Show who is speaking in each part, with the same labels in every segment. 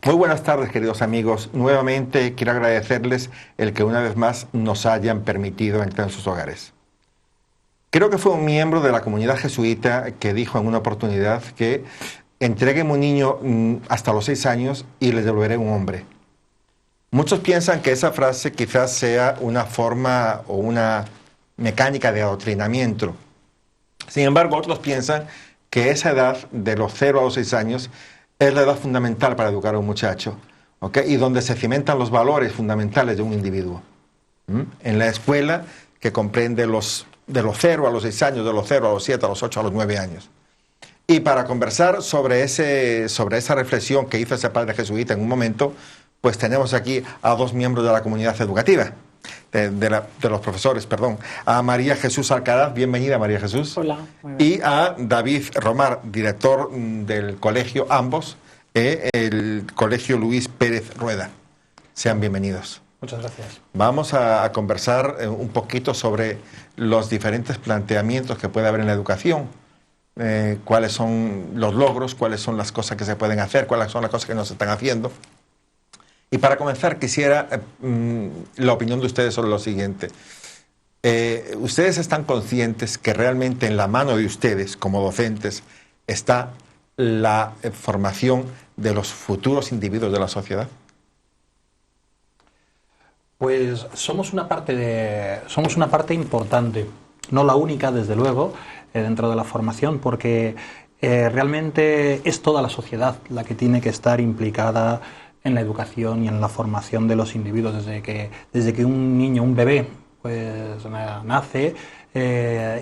Speaker 1: Muy buenas tardes, queridos amigos. Nuevamente quiero agradecerles el que una vez más nos hayan permitido entrar en sus hogares. Creo que fue un miembro de la comunidad jesuita que dijo en una oportunidad que entrégueme un niño hasta los 6 años y le devolveré un hombre. Muchos piensan que esa frase quizás sea una forma o una mecánica de adoctrinamiento. Sin embargo, otros piensan que esa edad de los 0 a los 6 años es la edad fundamental para educar a un muchacho, ¿ok? Y donde se cimentan los valores fundamentales de un individuo. En la escuela, que comprende de los 0 a los 6 años, de los 0 a los 7, a los 8, a los 9 años. Y para conversar sobre esa reflexión que hizo ese padre jesuita en un momento, pues tenemos aquí a dos miembros de la comunidad educativa, de los profesores, perdón, a María Jesús Alcaraz, bienvenida María Jesús.
Speaker 2: Hola. Muy bien.
Speaker 1: Y a David Romar, director del colegio, ambos, el colegio Luis Pérez Rueda. Sean bienvenidos.
Speaker 2: Muchas gracias.
Speaker 1: Vamos a conversar un poquito sobre los diferentes planteamientos que puede haber en la educación, cuáles son los logros, cuáles son las cosas que se pueden hacer, cuáles son las cosas que no se están haciendo. Y para comenzar quisiera la opinión de ustedes sobre lo siguiente. ¿Ustedes están conscientes que realmente en la mano de ustedes como docentes está la formación de los futuros individuos de la sociedad?
Speaker 2: Pues somos una parte importante, no la única, desde luego, dentro de la formación, porque realmente es toda la sociedad la que tiene que estar implicada en la educación y en la formación de los individuos desde que un niño, un bebé, pues nace,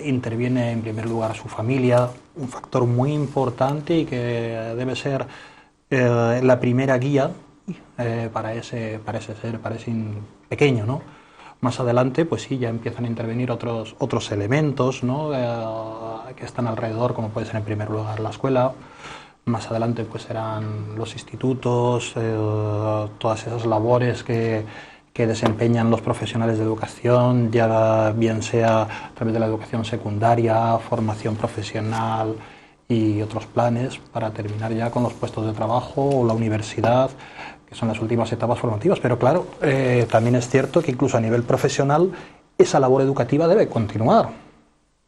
Speaker 2: interviene en primer lugar su familia, un factor muy importante y que debe ser la primera guía para ese ser, para ese pequeño, ¿no? Más adelante, pues sí, ya empiezan a intervenir otros elementos, ¿no? Que están alrededor, como puede ser en primer lugar la escuela. Más adelante pues serán los institutos, todas esas labores que desempeñan los profesionales de educación, ya bien sea a través de la educación secundaria, formación profesional y otros planes para terminar ya con los puestos de trabajo o la universidad, que son las últimas etapas formativas. Pero claro, también es cierto que incluso a nivel profesional esa labor educativa debe continuar,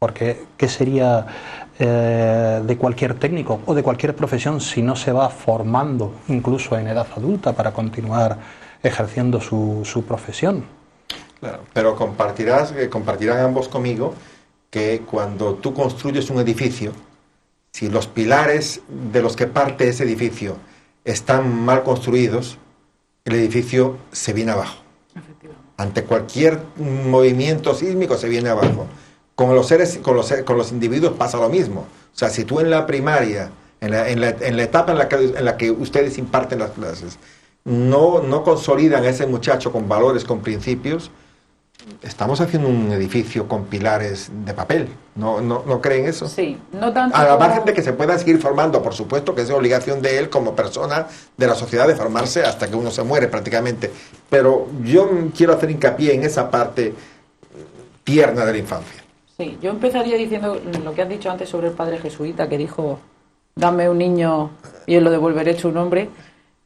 Speaker 2: porque ¿qué sería de cualquier técnico o de cualquier profesión si no se va formando incluso en edad adulta para continuar ejerciendo su profesión?
Speaker 1: Claro, pero compartirán ambos conmigo que cuando tú construyes un edificio, si los pilares de los que parte ese edificio están mal construidos, el edificio se viene abajo. Ante cualquier movimiento sísmico se viene abajo. Con los individuos pasa lo mismo. O sea, si tú en la primaria, en la etapa en la que ustedes imparten las clases, no consolidan a ese muchacho con valores, con principios, estamos haciendo un edificio con pilares de papel. ¿No creen eso?
Speaker 3: Sí, no tanto.
Speaker 1: A la margen de que se pueda seguir formando, por supuesto que es obligación de él como persona de la sociedad de formarse hasta que uno se muere prácticamente. Pero yo quiero hacer hincapié en esa parte tierna de la infancia.
Speaker 3: Sí, yo empezaría diciendo lo que has dicho antes sobre el padre jesuita que dijo, dame un niño y él lo devolveré hecho un hombre.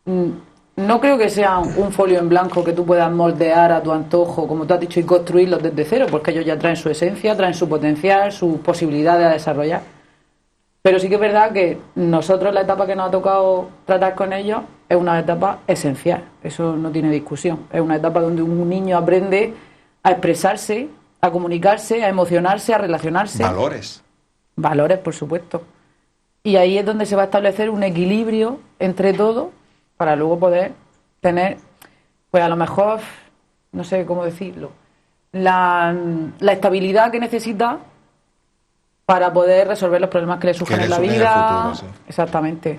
Speaker 3: No creo que sea un folio en blanco que tú puedas moldear a tu antojo, como tú has dicho, y construirlos desde cero, porque ellos ya traen su esencia, traen su potencial, su posibilidad de desarrollar. Pero sí que es verdad que nosotros la etapa que nos ha tocado tratar con ellos es una etapa esencial, eso no tiene discusión. Es una etapa donde un niño aprende a expresarse, a comunicarse, a emocionarse, a relacionarse.
Speaker 1: Valores.
Speaker 3: Valores, por supuesto. Y ahí es donde se va a establecer un equilibrio entre todos para luego poder tener, pues a lo mejor, no sé cómo decirlo, la estabilidad que necesita para poder resolver los problemas que le surgen en la vida.
Speaker 1: Futuro, sí.
Speaker 3: Exactamente.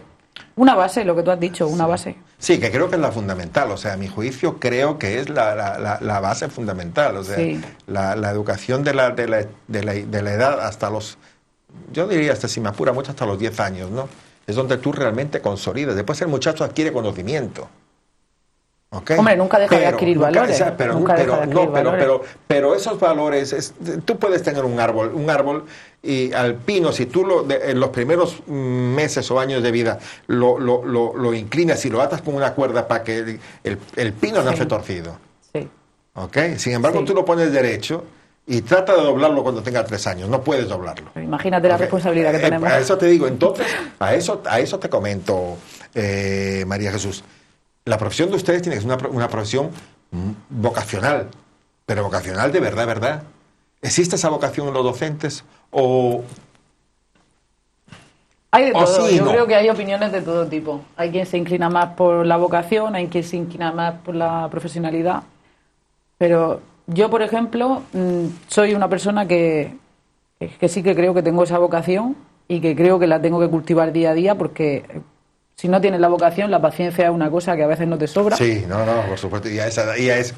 Speaker 3: Una base, lo que tú has dicho, una base.
Speaker 1: Sí, que creo que es la fundamental. O sea, a mi juicio creo que es la base fundamental. O sea,
Speaker 3: sí.
Speaker 1: la educación de la edad hasta los, yo diría hasta, si me apura mucho, hasta los 10 años, ¿no? Es donde tú realmente consolidas. Después el muchacho adquiere conocimiento. ¿Ok?
Speaker 3: Hombre, nunca deja de adquirir valores. Nunca deja de adquirir valores.
Speaker 1: Pero esos valores, tú puedes tener un árbol y al pino, si tú en los primeros meses o años de vida lo inclinas y lo atas con una cuerda para que el pino no
Speaker 3: Sí.
Speaker 1: esté torcido.
Speaker 3: Sí.
Speaker 1: ¿Ok? Sin embargo,
Speaker 3: Sí.
Speaker 1: tú lo pones derecho y trata de doblarlo cuando tenga 3 años. No puedes doblarlo.
Speaker 3: Pero imagínate la
Speaker 1: ¿Ok?
Speaker 3: responsabilidad que tenemos.
Speaker 1: A eso te digo. Entonces, a eso te comento, María Jesús. La profesión de ustedes tiene que ser una profesión vocacional, pero vocacional de verdad, ¿verdad? ¿Existe esa vocación en los docentes? ¿O
Speaker 3: Hay de
Speaker 1: O
Speaker 3: todo.
Speaker 1: sí,
Speaker 3: Yo
Speaker 1: no.
Speaker 3: creo que hay opiniones de todo tipo. Hay quien se inclina más por la vocación, hay quien se inclina más por la profesionalidad. Pero yo, por ejemplo, soy una persona que sí que creo que tengo esa vocación y que creo que la tengo que cultivar día a día, porque si no tienes la vocación, la paciencia es una cosa que a veces no te sobra.
Speaker 1: Sí, no, por supuesto.
Speaker 3: Y-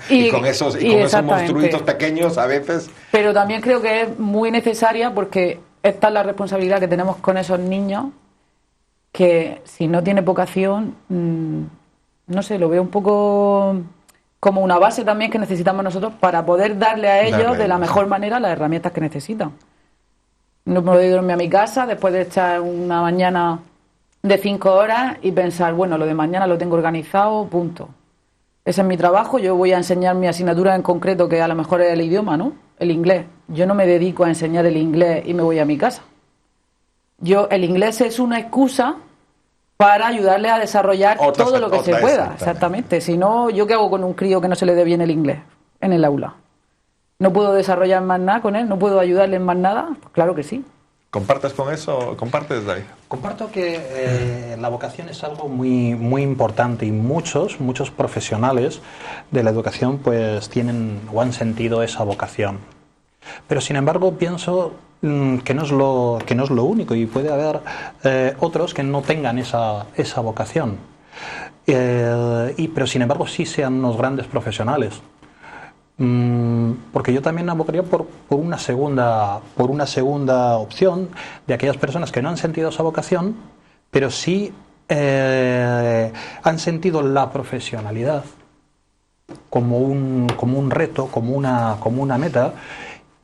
Speaker 1: Y con esos
Speaker 3: y exactamente.
Speaker 1: monstruitos pequeños a veces.
Speaker 3: Pero también creo que es muy necesaria, porque esta es la responsabilidad que tenemos con esos niños, que si no tiene vocación, no sé, lo veo un poco como una base también que necesitamos nosotros para poder darle a ellos
Speaker 1: Darle a
Speaker 3: de la
Speaker 1: ellos,
Speaker 3: mejor manera las herramientas que necesitan. No puedo irme a mi casa después de echar una mañana de 5 horas y pensar, bueno, lo de mañana lo tengo organizado, punto. Ese es mi trabajo, yo voy a enseñar mi asignatura en concreto, que a lo mejor es el idioma, ¿no? El inglés. Yo no me dedico a enseñar el inglés y me voy a mi casa. El inglés es una excusa para ayudarle a desarrollar todo lo que se pueda. Exactamente. Si no, ¿yo qué hago con un crío que no se le dé bien el inglés en el aula? ¿No puedo desarrollar más nada con él? ¿No puedo ayudarle en más nada? Pues claro que sí.
Speaker 1: ¿Compartes con eso? ¿Compartes, David?
Speaker 2: Comparto que la vocación es algo muy, muy importante y muchos profesionales de la educación pues tienen o han sentido esa vocación. Pero sin embargo pienso que no es lo único y puede haber otros que no tengan esa vocación. Pero sin embargo sí sean unos grandes profesionales. Porque yo también abocaría por una segunda opción de aquellas personas que no han sentido esa vocación, pero sí han sentido la profesionalidad como un reto, como una meta,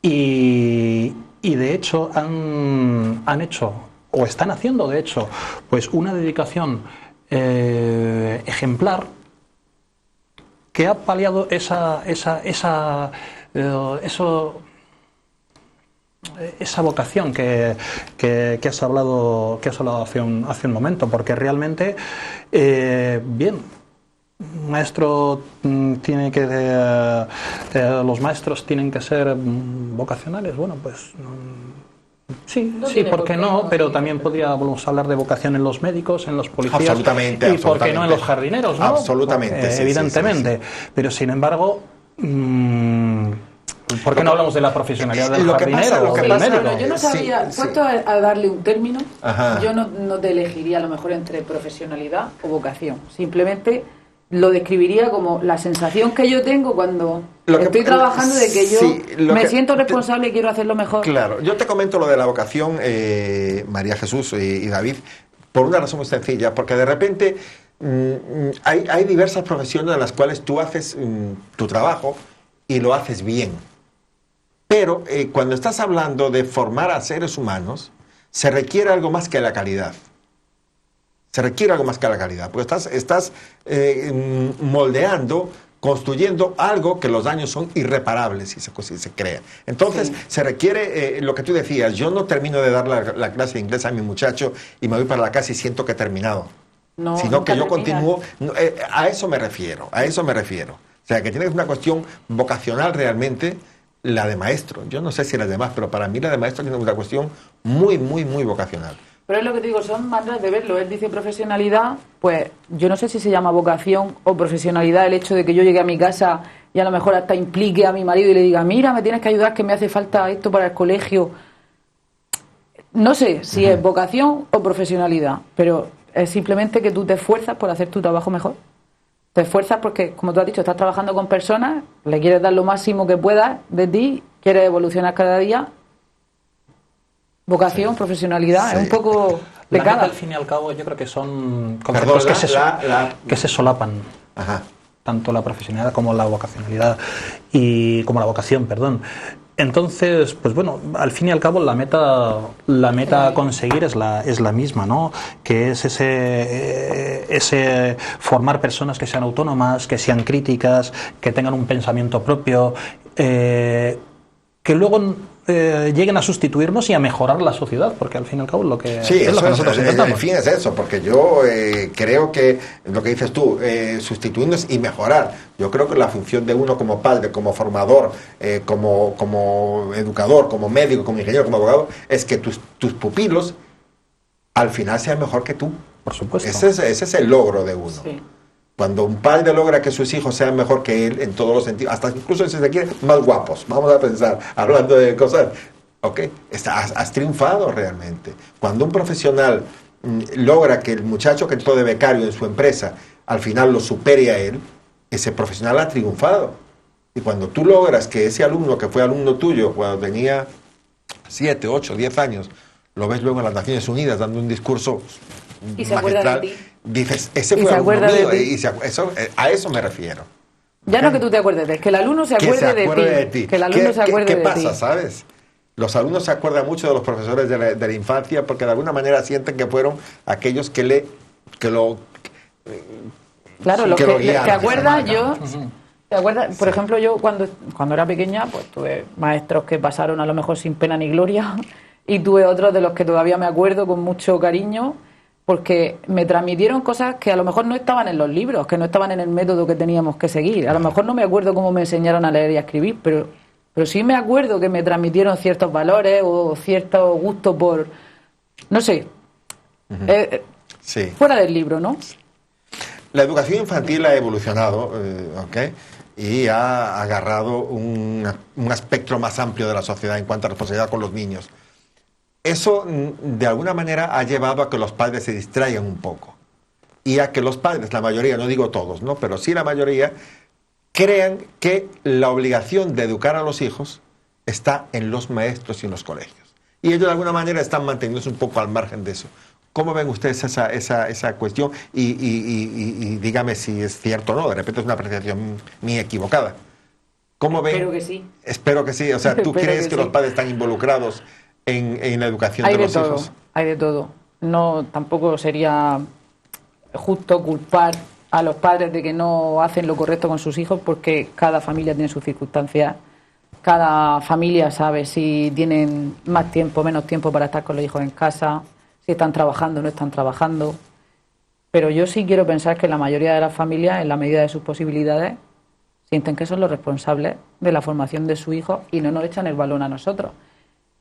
Speaker 2: y de hecho han hecho o están haciendo de hecho pues una dedicación ejemplar, que ha paliado esa vocación que has hablado hace un momento, porque realmente maestro tiene que los maestros tienen que ser vocacionales. Bueno, pues sí, ¿por qué no? Pero también podríamos hablar de vocación en los médicos, en los policías.
Speaker 1: Absolutamente.
Speaker 2: Y por qué no en los jardineros, ¿no?
Speaker 1: Absolutamente. Sí,
Speaker 2: evidentemente.
Speaker 1: sí.
Speaker 2: Pero sin embargo, ¿por qué no hablamos de la profesionalidad del jardinero o del médico?
Speaker 3: Bueno, yo no sabría, puesto a darle un término,
Speaker 1: Ajá.
Speaker 3: yo no te elegiría a lo mejor entre profesionalidad o vocación. Simplemente lo describiría como la sensación que yo tengo cuando estoy trabajando, de que yo me siento responsable y quiero hacerlo mejor.
Speaker 1: Claro, yo te comento lo de la vocación, María Jesús y David, por una razón muy sencilla, porque de repente hay diversas profesiones en las cuales tú haces tu trabajo y lo haces bien. Pero cuando estás hablando de formar a seres humanos, se requiere algo más que la calidad. Se requiere algo más que la calidad, porque estás moldeando, construyendo algo que los daños son irreparables si se crea. Entonces, se requiere lo que tú decías. Yo no termino de dar la clase de inglés a mi muchacho y me voy para la casa y siento que he terminado.
Speaker 3: No,
Speaker 1: sino que yo
Speaker 3: terminas.
Speaker 1: continúo. A eso me refiero. O sea, que tienes una cuestión vocacional realmente, la de maestro. Yo no sé si las demás, pero para mí la de maestro tiene una cuestión muy, muy, muy vocacional.
Speaker 3: Pero es lo que te digo, son maneras de verlo. Él dice profesionalidad, pues yo no sé si se llama vocación o profesionalidad el hecho de que yo llegue a mi casa y a lo mejor hasta implique a mi marido y le diga, mira, me tienes que ayudar, que me hace falta esto para el colegio. No sé si es vocación o profesionalidad, pero es simplemente que tú te esfuerzas por hacer tu trabajo mejor. Te esfuerzas porque, como tú has dicho, estás trabajando con personas, le quieres dar lo máximo que puedas de ti, quieres evolucionar cada día. Vocación, profesionalidad, es un poco de
Speaker 2: La
Speaker 3: cada.
Speaker 2: meta, al fin y al cabo, yo creo que son conceptos que se solapan.
Speaker 1: Ajá.
Speaker 2: tanto la profesionalidad como la vocacionalidad y como la vocación, perdón. Entonces, pues bueno, al fin y al cabo la meta a conseguir es la misma, ¿no? Que es ese formar personas que sean autónomas, que sean críticas, que tengan un pensamiento propio, que luego lleguen a sustituirnos y a mejorar la sociedad, porque al fin y al cabo es lo que,
Speaker 1: sí,
Speaker 2: es lo que nosotros intentamos.
Speaker 1: En fin, es eso, porque yo creo que lo que dices tú, sustituirnos y mejorar. Yo creo que la función de uno como padre, como formador, como educador, como médico, como ingeniero, como abogado, es que tus pupilos al final sean mejor que tú.
Speaker 2: Por supuesto.
Speaker 1: Ese es el logro de uno.
Speaker 3: Sí.
Speaker 1: Cuando un padre logra que sus hijos sean mejor que él en todos los sentidos, hasta incluso si se quiere, más guapos, vamos a pensar, hablando de cosas, ok, has triunfado realmente. Cuando un profesional logra que el muchacho que entró de becario en su empresa, al final lo supere a él, ese profesional ha triunfado. Y cuando tú logras que ese alumno que fue alumno tuyo cuando tenía 7, 8, 10 años, lo ves luego en las Naciones Unidas dando un discurso
Speaker 3: y se acuerda de ti.
Speaker 1: Dices, ese fue alumno mío, a eso me refiero.
Speaker 3: Ya no que tú te acuerdes de él, que el alumno se acuerde de ti. Que el alumno se acuerde de ti.
Speaker 1: ¿Qué pasa, sabes? Los alumnos se acuerdan mucho de los profesores de la infancia porque de alguna manera sienten que fueron aquellos que lo
Speaker 3: claro, los que
Speaker 1: guiaron,
Speaker 3: ¿te acuerdas? ¿Te acuerdas?
Speaker 1: Sí.
Speaker 3: Por ejemplo, yo cuando era pequeña, pues tuve maestros que pasaron a lo mejor sin pena ni gloria y tuve otros de los que todavía me acuerdo con mucho cariño, porque me transmitieron cosas que a lo mejor no estaban en los libros, que no estaban en el método que teníamos que seguir. A lo mejor no me acuerdo cómo me enseñaron a leer y a escribir, pero sí me acuerdo que me transmitieron ciertos valores o cierto gusto por, no sé,
Speaker 1: sí.
Speaker 3: Fuera del libro, ¿no?
Speaker 1: La educación infantil ha evolucionado, ¿ok? Y ha agarrado un espectro más amplio de la sociedad en cuanto a responsabilidad con los niños. Eso, de alguna manera, ha llevado a que los padres se distraigan un poco. Y a que los padres, la mayoría, no digo todos, ¿no? Pero sí la mayoría, crean que la obligación de educar a los hijos está en los maestros y en los colegios. Y ellos, de alguna manera, están manteniéndose un poco al margen de eso. ¿Cómo ven ustedes esa cuestión? Y dígame si es cierto o no, de repente es una apreciación mía equivocada. ¿Cómo ven?
Speaker 3: Espero que sí.
Speaker 1: Espero que sí. O sea, ¿tú crees que los padres están involucrados en la educación de los hijos?
Speaker 3: Hay de todo. No, tampoco sería justo culpar a los padres de que no hacen lo correcto con sus hijos, porque cada familia tiene sus circunstancias. Cada familia sabe si tienen más tiempo, menos tiempo para estar con los hijos en casa, si están trabajando o no están trabajando. Pero yo sí quiero pensar que la mayoría de las familias, en la medida de sus posibilidades, sienten que son los responsables de la formación de su hijo y no nos echan el balón a nosotros.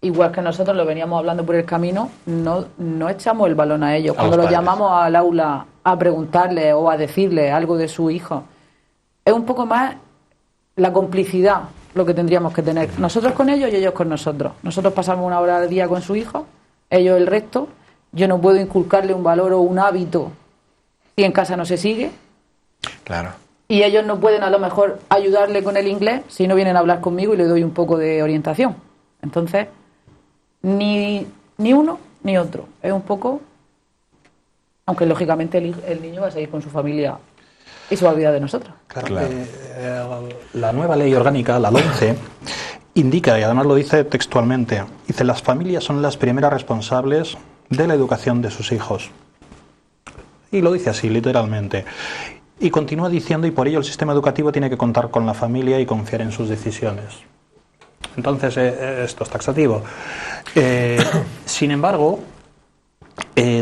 Speaker 3: Igual que nosotros lo veníamos hablando por el camino, no echamos el balón a ellos. Cuando los llamamos al aula a preguntarle o a decirle algo de su hijo, es un poco más la complicidad lo que tendríamos que tener. Nosotros con ellos y ellos con nosotros. Nosotros pasamos 1 hora al día con su hijo, ellos el resto. Yo no puedo inculcarle un valor o un hábito si en casa no se sigue.
Speaker 1: Claro.
Speaker 3: Y ellos no pueden a lo mejor ayudarle con el inglés si no vienen a hablar conmigo y le doy un poco de orientación. Entonces, ni uno ni otro. Es un poco... Aunque lógicamente el niño va a seguir con su familia y se va a olvidar de nosotros.
Speaker 2: Claro. La nueva ley orgánica, la LOMCE, indica, y además lo dice textualmente, dice: las familias son las primeras responsables de la educación de sus hijos. Y lo dice así, literalmente. Y continúa diciendo: y por ello el sistema educativo tiene que contar con la familia y confiar en sus decisiones. Entonces, esto es taxativo. Sin embargo,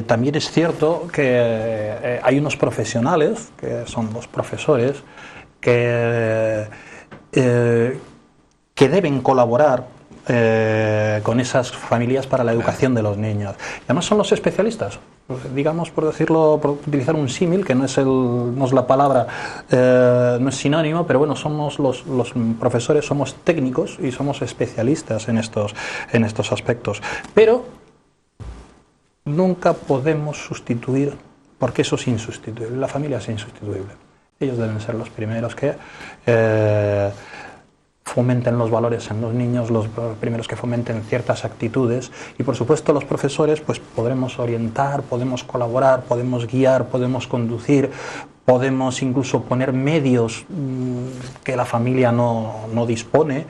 Speaker 2: también es cierto que hay unos profesionales, que son los profesores, que deben colaborar con esas familias para la educación de los niños. Y además son los especialistas. Digamos, por decirlo, por utilizar un símil, que no es la palabra, no es sinónimo, pero bueno, somos los profesores, somos técnicos y somos especialistas en estos aspectos. Pero nunca podemos sustituir, porque eso es insustituible, la familia es insustituible. Ellos deben ser los primeros que fomenten los valores en los niños, los primeros que fomenten ciertas actitudes, y por supuesto los profesores pues podremos orientar, podemos colaborar, podemos guiar, podemos conducir, podemos incluso poner medios que la familia no dispone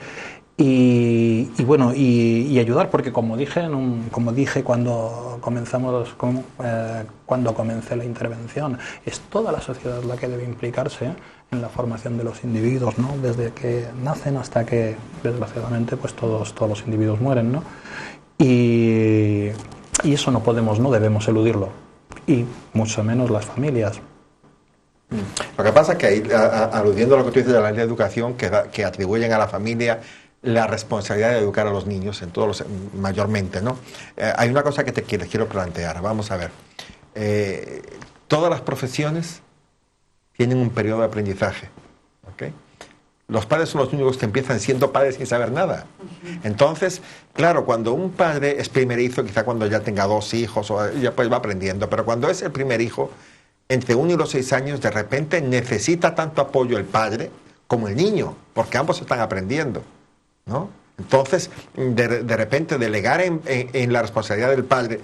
Speaker 2: y bueno, y ayudar, porque como dije cuando cuando comencé la intervención, es toda la sociedad la que debe implicarse en la formación de los individuos, ¿no? Desde que nacen hasta que desgraciadamente pues todos los individuos mueren, ¿no? Y eso no debemos eludirlo, y mucho menos las familias.
Speaker 1: Lo que pasa es que ahí, aludiendo a lo que tú dices de la ley de educación, que atribuyen a la familia la responsabilidad de educar a los niños, mayormente, ¿no? Hay una cosa que les quiero plantear. Vamos a ver. Todas las profesiones tienen un periodo de aprendizaje, ¿ok? Los padres son los únicos que empiezan siendo padres sin saber nada. Entonces, claro, cuando un padre es primerizo, quizá cuando ya tenga 2 hijos, ya pues va aprendiendo, pero cuando es el primer hijo, entre 1 y los 6 años, de repente necesita tanto apoyo el padre como el niño, porque ambos están aprendiendo, ¿no? Entonces, de repente, delegar en la responsabilidad del padre,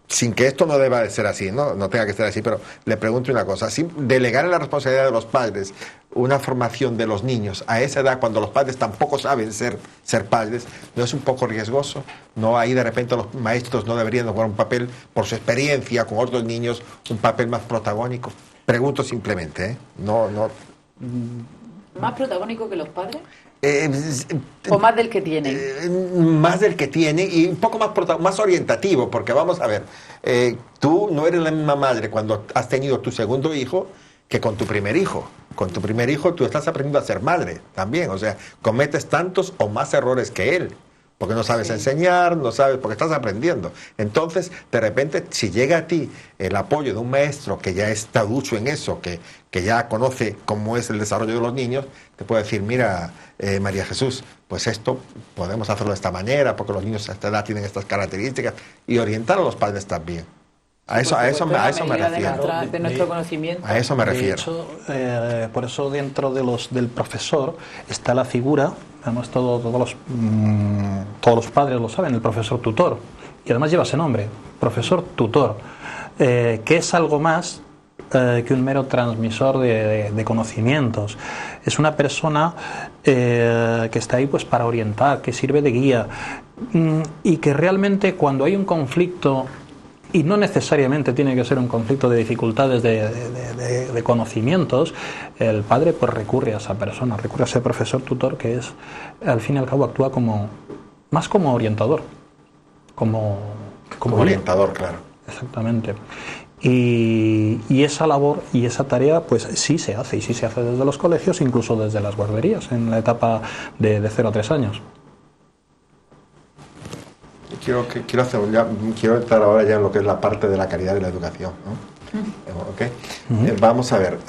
Speaker 1: sin que esto no deba de ser así, no tenga que ser así, pero le pregunto una cosa, si delegar en la responsabilidad de los padres una formación de los niños a esa edad, cuando los padres tampoco saben ser padres, ¿no es un poco riesgoso? ¿No ahí de repente los maestros no deberían jugar un papel, por su experiencia con otros niños, un papel más protagónico? Pregunto simplemente, ¿eh? No.
Speaker 3: ¿Más protagónico que los padres? ¿O más del que tiene?
Speaker 1: Más del que tiene y un poco más orientativo, porque vamos a ver, tú no eres la misma madre cuando has tenido tu segundo hijo que con tu primer hijo. Con tu primer hijo tú estás aprendiendo a ser madre también, o sea, cometes tantos o más errores que él, porque no sabes enseñar, no sabes, porque estás aprendiendo. Entonces, de repente, si llega a ti el apoyo de un maestro que ya está ducho en eso, que ya conoce cómo es el desarrollo de los niños, te puede decir, mira, María Jesús, pues esto podemos hacerlo de esta manera, porque los niños a esta edad tienen estas características, y orientar a los padres también. A eso me refiero.
Speaker 3: De nuestro conocimiento.
Speaker 1: A eso me refiero.
Speaker 2: De hecho, por eso dentro del profesor está la figura, además todos los padres lo saben, el profesor tutor, y además lleva ese nombre, profesor tutor, que es algo más que un mero transmisor de conocimientos. Es una persona que está ahí pues para orientar, que sirve de guía, y que realmente cuando hay un conflicto, y no necesariamente tiene que ser un conflicto de dificultades de conocimientos, el padre pues recurre a esa persona, recurre a ese profesor tutor, que es, al fin y al cabo, actúa más como orientador, como
Speaker 1: orientador, claro.
Speaker 2: Exactamente. Y esa labor y esa tarea pues sí se hace, y sí se hace desde los colegios, incluso desde las guarderías, en la etapa de 0 a 3 años.
Speaker 1: Quiero entrar ahora ya en lo que es la parte de la calidad de la educación, ¿no? ¿Okay? Vamos a ver.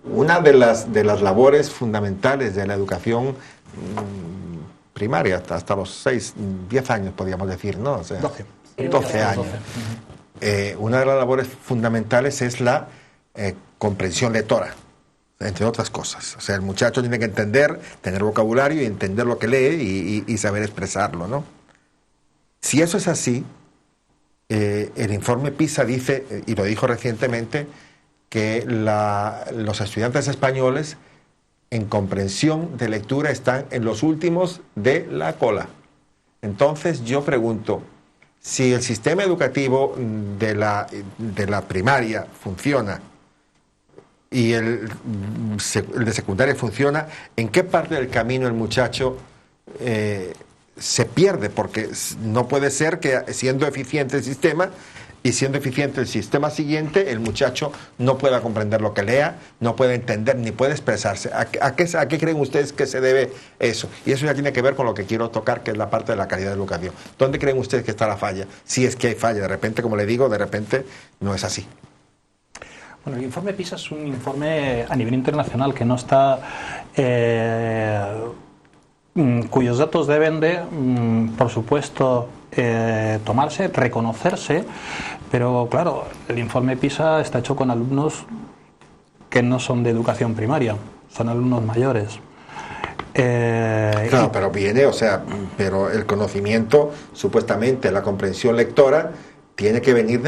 Speaker 1: Una de las labores fundamentales de la educación primaria, hasta los 10 años, podríamos decir, ¿no? O sea, 12 años. Una de las labores fundamentales es la comprensión lectora, entre otras cosas. O sea, el muchacho tiene que entender, tener vocabulario y entender lo que lee y saber expresarlo, ¿no? Si eso es así, el informe PISA dice, y lo dijo recientemente, que los estudiantes españoles en comprensión de lectura están en los últimos de la cola. Entonces yo pregunto, si el sistema educativo de la primaria funciona y el de secundaria funciona, ¿en qué parte del camino el muchacho se pierde? Porque no puede ser que, siendo eficiente el sistema y siendo eficiente el sistema siguiente, el muchacho no pueda comprender lo que lea, no puede entender ni puede expresarse. ¿A qué creen ustedes que se debe eso? Y eso ya tiene que ver con lo que quiero tocar, que es la parte de la calidad de la educación. ¿Dónde creen ustedes que está la falla? Si es que hay falla, de repente, como le digo, de repente no es así.
Speaker 2: Bueno, el informe PISA es un informe a nivel internacional que no está, cuyos datos deben de, por supuesto, tomarse, reconocerse, pero claro, el informe PISA está hecho con alumnos que no son de educación primaria, son alumnos mayores.
Speaker 1: Claro, pero pero el conocimiento, supuestamente la comprensión lectora, tiene que venir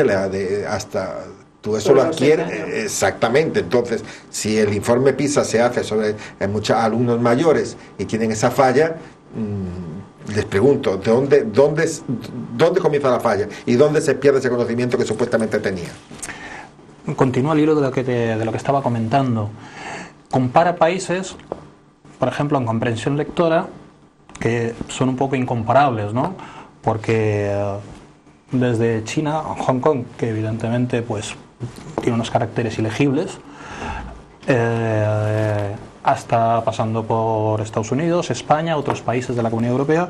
Speaker 1: hasta Tú eso
Speaker 3: Sobre
Speaker 1: lo
Speaker 3: los 6
Speaker 1: adquieres,
Speaker 3: años.
Speaker 1: exactamente. Entonces, si el informe PISA se hace sobre muchos alumnos mayores y tienen esa falla, les pregunto, ¿dónde comienza la falla? ¿Y dónde se pierde ese conocimiento que supuestamente tenía?
Speaker 2: Continúa el hilo de lo que estaba comentando. Compara países, por ejemplo, en comprensión lectora, que son un poco incomparables, ¿no? Porque desde China a Hong Kong, que evidentemente pues tiene unos caracteres ilegibles, hasta pasando por Estados Unidos, España, otros países de la Comunidad Europea,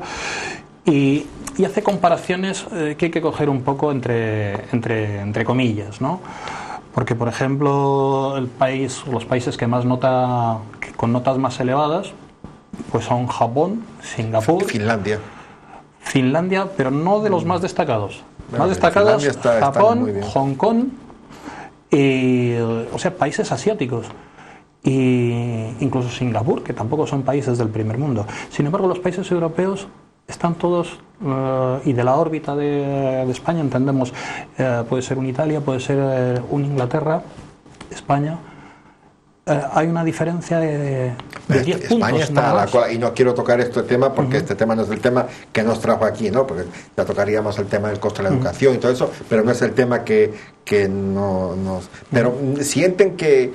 Speaker 2: y hace comparaciones que hay que coger un poco entre comillas, ¿no? Porque, por ejemplo, los países que más con notas más elevadas, pues son Japón, Singapur, Finlandia, pero no de los más destacados. Más destacados, Japón, muy bien. Hong Kong, o sea, países asiáticos. Y incluso Singapur, que tampoco son países del primer mundo. Sin embargo, los países europeos están todos, y de la órbita de España, entendemos, puede ser un Italia, puede ser un Inglaterra, España. Hay una diferencia de 10 puntos.
Speaker 1: España está a la cola, y no quiero tocar este tema porque este tema no es el tema que nos trajo aquí, ¿no? Porque ya tocaríamos el tema del costo de la educación y todo eso, pero no es el tema que no nos... Pero sienten que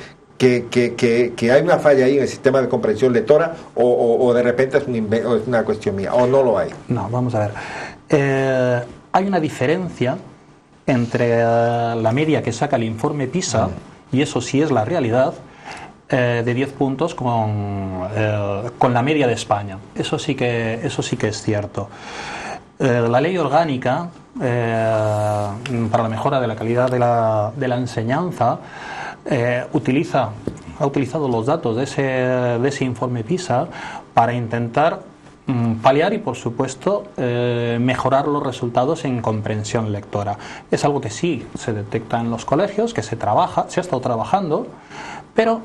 Speaker 1: hay una falla ahí en el sistema de comprensión lectora o de repente es una cuestión mía, o no lo hay.
Speaker 2: No, vamos a ver. Hay una diferencia entre la media que saca el informe PISA, y eso sí es la realidad, de 10 puntos con la media de España. Eso sí que es cierto. La ley orgánica para la mejora de la calidad de la enseñanza ha utilizado los datos de ese informe PISA para intentar paliar y, por supuesto, mejorar los resultados en comprensión lectora. Es algo que sí se detecta en los colegios, que se ha estado trabajando, pero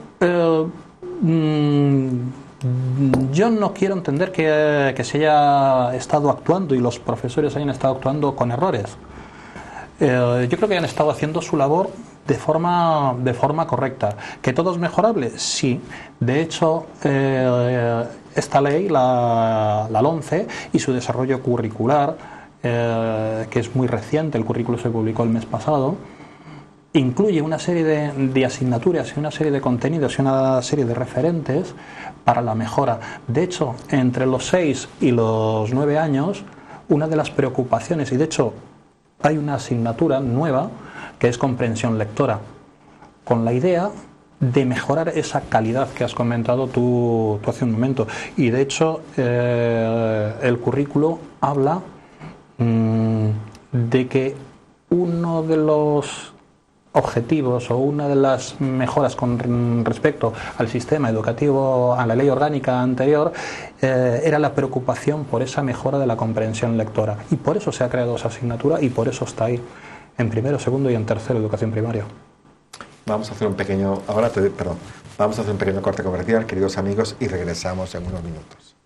Speaker 2: yo no quiero entender que se haya estado actuando y los profesores hayan estado actuando con errores. Yo creo que han estado haciendo su labor de forma correcta. ¿Que todo es mejorable? Sí. De hecho, esta ley, la LOMCE, y su desarrollo curricular, que es muy reciente, el currículo se publicó el mes pasado, incluye una serie de asignaturas y una serie de contenidos y una serie de referentes para la mejora. De hecho, entre los 6 y los 9 años, una de las preocupaciones, y de hecho hay una asignatura nueva que es comprensión lectora, con la idea de mejorar esa calidad que has comentado tú hace un momento. Y de hecho el currículo habla de que uno de los objetivos o una de las mejoras con respecto al sistema educativo, a la ley orgánica anterior, era la preocupación por esa mejora de la comprensión lectora, y por eso se ha creado esa asignatura y por eso está ahí en primero, segundo y en tercero educación primaria.
Speaker 1: Vamos a hacer un pequeño corte comercial, queridos amigos, y regresamos en unos minutos.